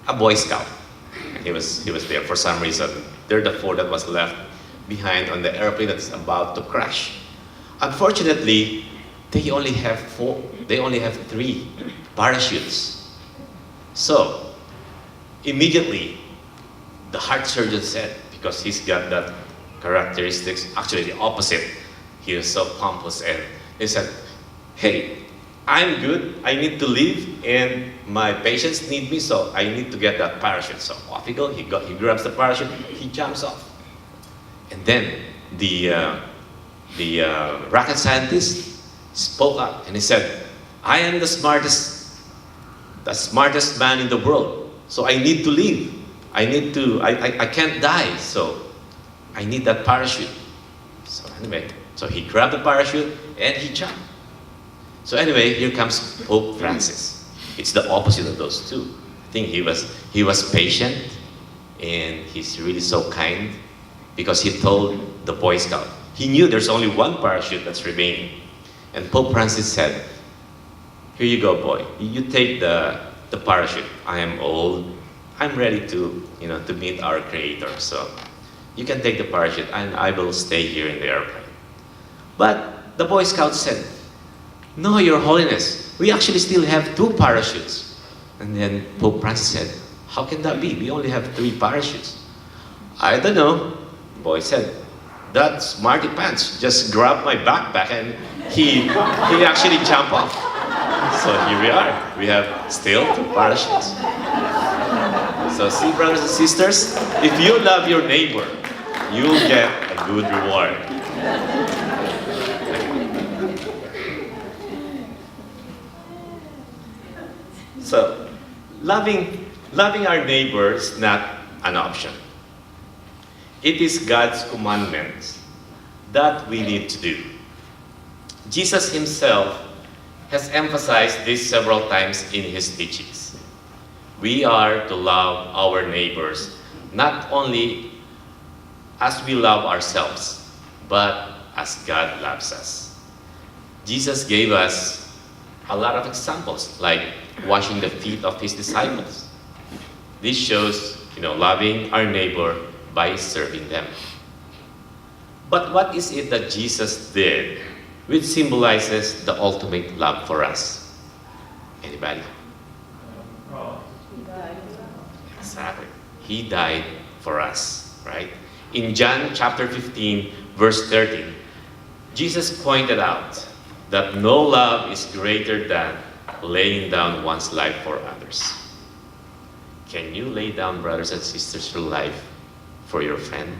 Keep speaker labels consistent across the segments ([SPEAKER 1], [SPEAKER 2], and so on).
[SPEAKER 1] a Boy Scout. And he was there for some reason. They're the four that was left behind on the airplane that's about to crash. Unfortunately, they only have three parachutes. So, immediately, the heart surgeon said, because he's got that characteristics, actually the opposite, he was so pompous, and he said, hey, I'm good, I need to leave, and my patients need me, so I need to get that parachute. So off he goes, he grabs the parachute, he jumps off. And then the rocket scientist spoke up, and he said, I am the smartest man in the world, so I need to leave. I can't die, so I need that parachute. So anyway, so he grabbed the parachute and he jumped. So anyway, here comes Pope Francis. It's the opposite of those two. I think he was patient, and he's really so kind, because he told the Boy Scout, he knew there's only one parachute that's remaining. And Pope Francis said, here you go, boy. You take the parachute. I am old. I'm ready to meet our Creator. So you can take the parachute, and I will stay here in the airplane. But the Boy Scout said, no, Your Holiness, we actually still have two parachutes. And then Pope Francis said, how can that be? We only have three parachutes. I don't know. The boy said, that's Smarty Pants just grabbed my backpack, and he actually jumped off. So here we are. We have still two parachutes. So see, brothers and sisters, if you love your neighbor, you'll get a good reward. So, loving our neighbor is not an option. It is God's commandment that we need to do. Jesus himself has emphasized this several times in his teachings. We are to love our neighbors not only as we love ourselves, but as God loves us. Jesus gave us a lot of examples, like washing the feet of his disciples. This shows, loving our neighbor by serving them. But what is it that Jesus did which symbolizes the ultimate love for us? Anybody? Exactly. He died for us, right? In John chapter 15, verse 13, Jesus pointed out that no love is greater than laying down one's life for others. Can you lay down, brothers and sisters, your life for your friend?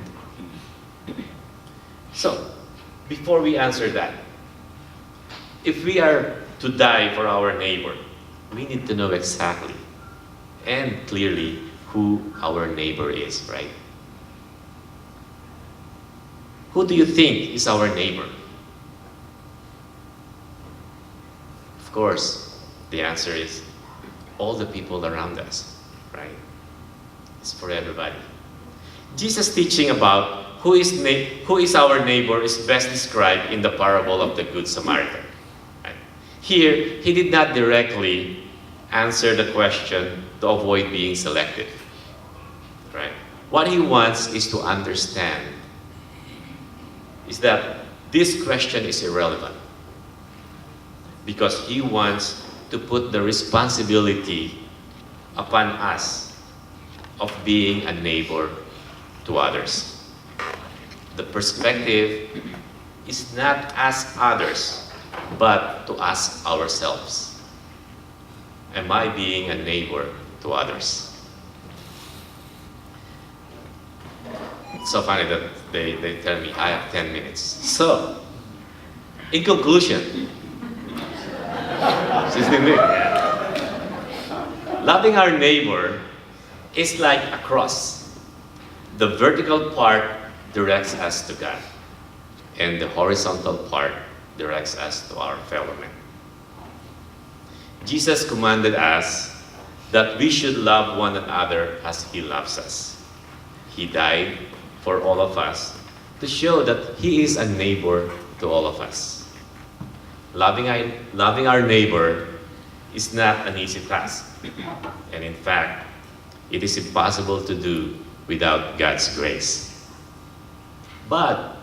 [SPEAKER 1] So, before we answer that, if we are to die for our neighbor, we need to know exactly and clearly who our neighbor is, right? Who do you think is our neighbor? Of course, the answer is all the people around us, right? It's for everybody. Jesus' teaching about who is our neighbor is best described in the parable of the Good Samaritan. Right? Here, he did not directly answer the question to avoid being selective. Right? What he wants is to understand is that this question is irrelevant, because he wants to put the responsibility upon us of being a neighbor to others. The perspective is not ask others, but to ask ourselves. Am I being a neighbor to others? It's so funny that they tell me I have 10 minutes. So, in conclusion, loving our neighbor is like a cross. The vertical part directs us to God, and the horizontal part directs us to our fellow men. Jesus commanded us that we should love one another as he loves us. He died for all of us to show that he is a neighbor to all of us. Loving our neighbor is not an easy task. And in fact, It is impossible to do without God's grace. But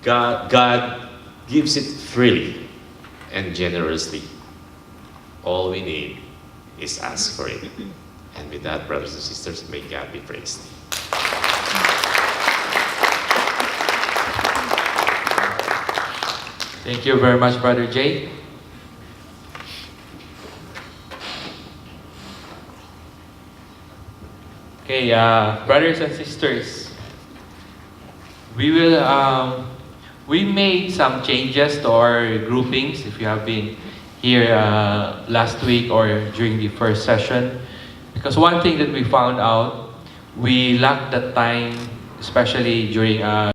[SPEAKER 1] God gives it freely and generously. All we need is ask for it. And with that, brothers and sisters, may God be praised.
[SPEAKER 2] Thank you very much, Brother Jay. Okay, brothers and sisters, we made some changes to our groupings. If you have been here last week or during the first session, because one thing that we found out, we lacked the time, especially during